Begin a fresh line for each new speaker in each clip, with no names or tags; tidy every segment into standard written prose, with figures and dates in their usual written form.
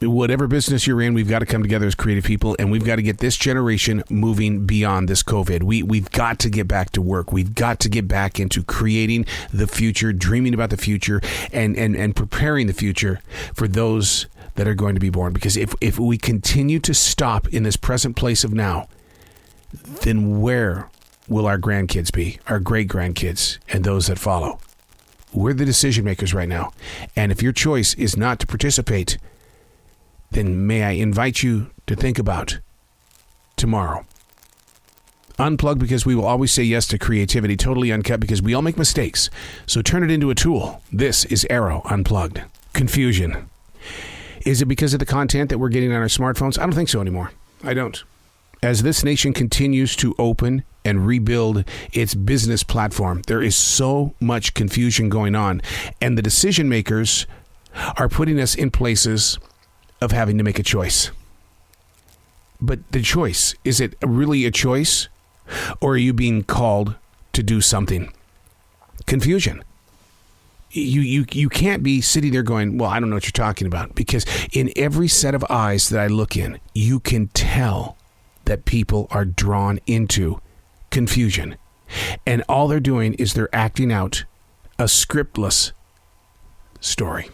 Whatever business you're in, we've got to come together as creative people, and we've got to get this generation moving beyond this COVID. We've got to get back to work. We've got to get back into creating the future, dreaming about the future, and preparing the future for those that are going to be born. Because if we continue to stop in this present place of now, then where will our grandkids be, our great-grandkids, and those that follow? We're the decision makers right now. And if your choice is not to participate, then may I invite you to think about tomorrow. Unplugged, because we will always say yes to creativity. Totally uncut, because we all make mistakes. So turn it into a tool. This is Arroe Unplugged. Confusion. Is it because of the content that we're getting on our smartphones? I don't think so anymore. I don't. As this nation continues to open and rebuild its business platform, there is so much confusion going on. And the decision makers are putting us in places of having to make a choice. But the choice, is it really a choice? Or are you being called to do something? Confusion. You can't be sitting there going, well, I don't know what you're talking about. Because in every set of eyes that I look in, you can tell that people are drawn into confusion. And all they're doing is they're acting out a scriptless story.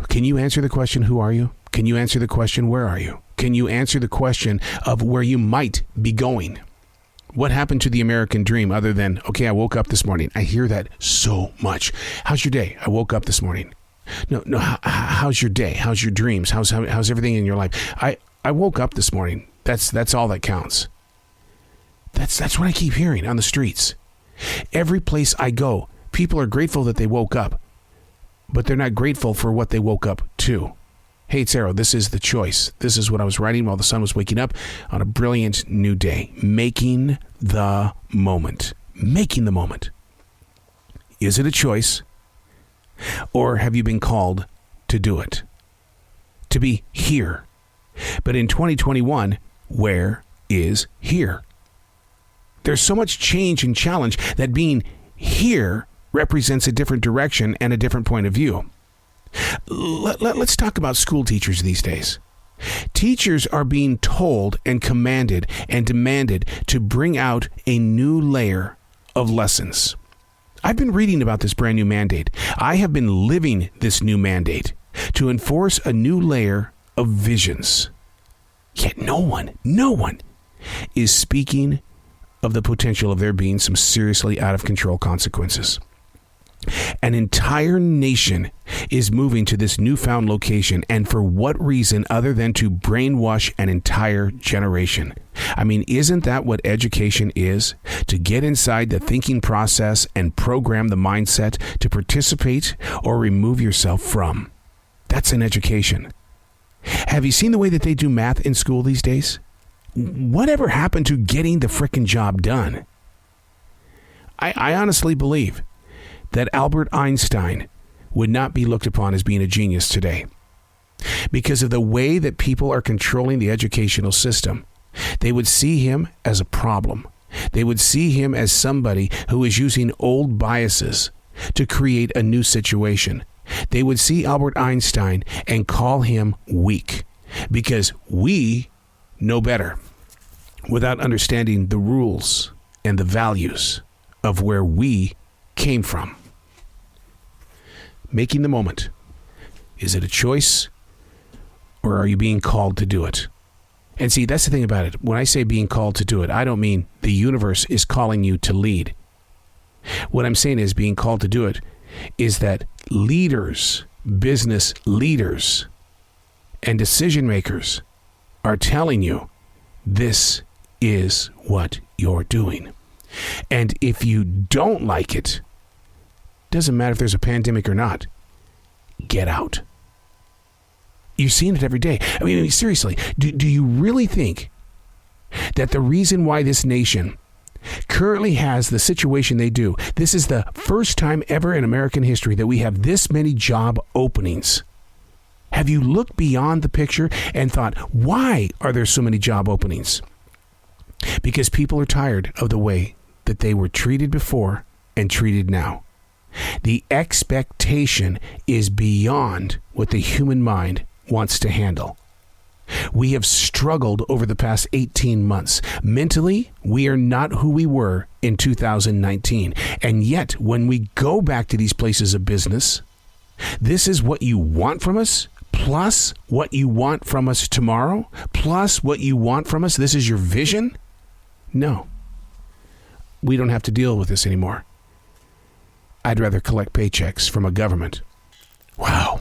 Can you answer the question, who are you? Can you answer the question, where are you? Can you answer the question of where you might be going? What happened to the American dream other than, okay, I woke up this morning? I hear that so much. How's your day? I woke up this morning. No. How's your day? How's your dreams? How's everything in your life? I woke up this morning. That's all that counts. That's what I keep hearing on the streets. Every place I go, people are grateful that they woke up, but they're not grateful for what they woke up to. Hey, it's Arroe. This is the choice. This is what I was writing while the sun was waking up on a brilliant new day. Making the moment. Making the moment. Is it a choice? Or have you been called to do it? To be here. But in 2021, where is here? There's so much change and challenge that being here represents a different direction and a different point of view. Let's talk about school teachers these days. Teachers are being told and commanded and demanded to bring out a new layer of lessons. I've been reading about this brand new mandate. I have been living this new mandate to enforce a new layer of visions. Yet no one is speaking of the potential of there being some seriously out of control consequences. An entire nation is moving to this newfound location, and for what reason other than to brainwash an entire generation? I mean, isn't that what education is? To get inside the thinking process and program the mindset to participate or remove yourself from. That's an education. Have you seen the way that they do math in school these days? Whatever happened to getting the frickin' job done? I honestly believe that Albert Einstein would not be looked upon as being a genius today because of the way that people are controlling the educational system. They would see him as a problem. They would see him as somebody who is using old biases to create a new situation. They would see Albert Einstein and call him weak because we know better without understanding the rules and the values of where we came from. Making the moment. Is it a choice or are you being called to do it? And see, that's the thing about it. When I say being called to do it, I don't mean the universe is calling you to lead. What I'm saying is being called to do it is that leaders, business leaders, and decision makers are telling you this is what you're doing. And if you don't like it, doesn't matter if there's a pandemic or not, get out. You're seeing it every day. I mean, seriously, do you really think that the reason why this nation currently has the situation they do, this is the first time ever in American history that we have this many job openings? Have you looked beyond the picture and thought, why are there so many job openings? Because people are tired of the way that they were treated before and treated now. The expectation is beyond what the human mind wants to handle. We have struggled over the past 18 months. Mentally, we are not who we were in 2019. And yet, when we go back to these places of business, this is what you want from us, plus what you want from us tomorrow, plus what you want from us. This is your vision? No. We don't have to deal with this anymore. I'd rather collect paychecks from a government. Wow.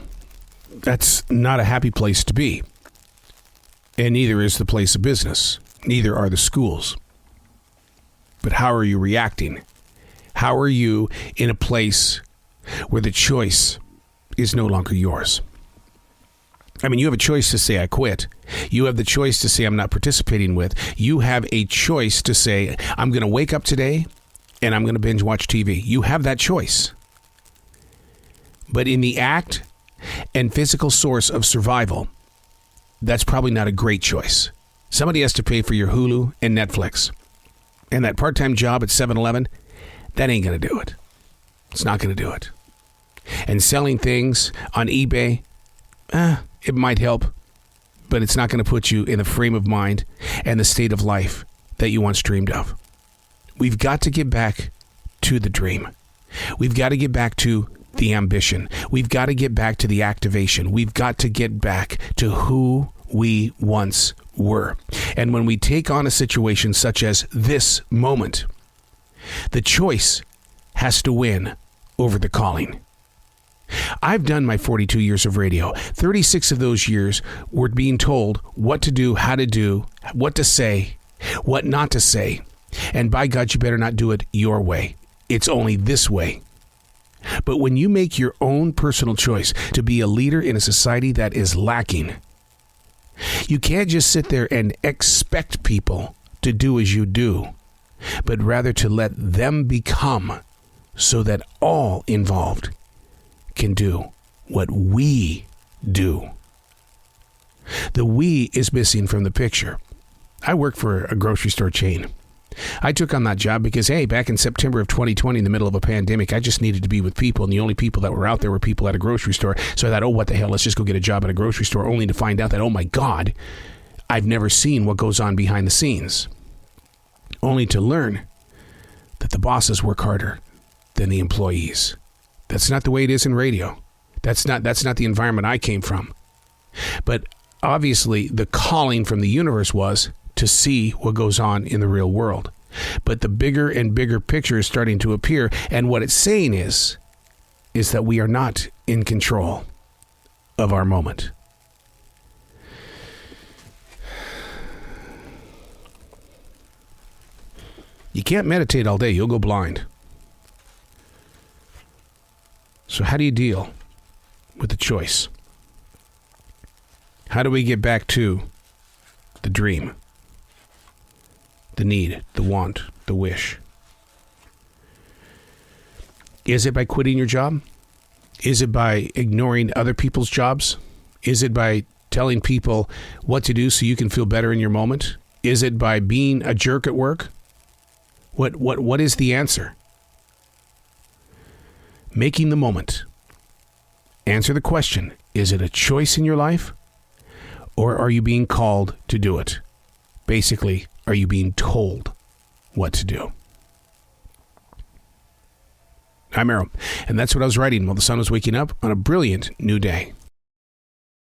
That's not a happy place to be. And neither is the place of business. Neither are the schools. But how are you reacting? How are you in a place where the choice is no longer yours? I mean, you have a choice to say, I quit. You have the choice to say, I'm not participating with. You have a choice to say, I'm going to wake up today and I'm going to binge watch TV. You have that choice. But in the act and physical source of survival, that's probably not a great choice. Somebody has to pay for your Hulu and Netflix. And that part-time job at 7-Eleven, that ain't going to do it. It's not going to do it. And selling things on eBay, it might help, but it's not going to put you in the frame of mind and the state of life that you once dreamed of. We've got to get back to the dream. We've got to get back to the ambition. We've got to get back to the activation. We've got to get back to who we once were. And when we take on a situation such as this moment, the choice has to win over the calling. I've done my 42 years of radio. 36 of those years were being told what to do, how to do, what to say, what not to say. And by God, you better not do it your way. It's only this way. But when you make your own personal choice to be a leader in a society that is lacking, you can't just sit there and expect people to do as you do, but rather to let them become so that all involved can do what we do. The we is missing from the picture. I work for a grocery store chain. I took on that job because, hey, back in September of 2020, in the middle of a pandemic, I just needed to be with people, and the only people that were out there were people at a grocery store. So I thought, oh, what the hell, let's just go get a job at a grocery store, only to find out that, oh my God, I've never seen what goes on behind the scenes. Only to learn that the bosses work harder than the employees. That's not the way it is in radio. That's not the environment I came from. But obviously, the calling from the universe was to see what goes on in the real world. But the bigger and bigger picture is starting to appear, and what it's saying is that we are not in control of our moment. You can't meditate all day, you'll go blind. So how do you deal with the choice? How do we get back to the dream? The need, the want, the wish. Is it by quitting your job? Is it by ignoring other people's jobs? Is it by telling people what to do so you can feel better in your moment? Is it by being a jerk at work? What is the answer? Making the moment. Answer the question, is it a choice in your life? Or are you being called to do it? Basically, are you being told what to do? I'm Arroe, and that's what I was writing while the sun was waking up on a brilliant new day.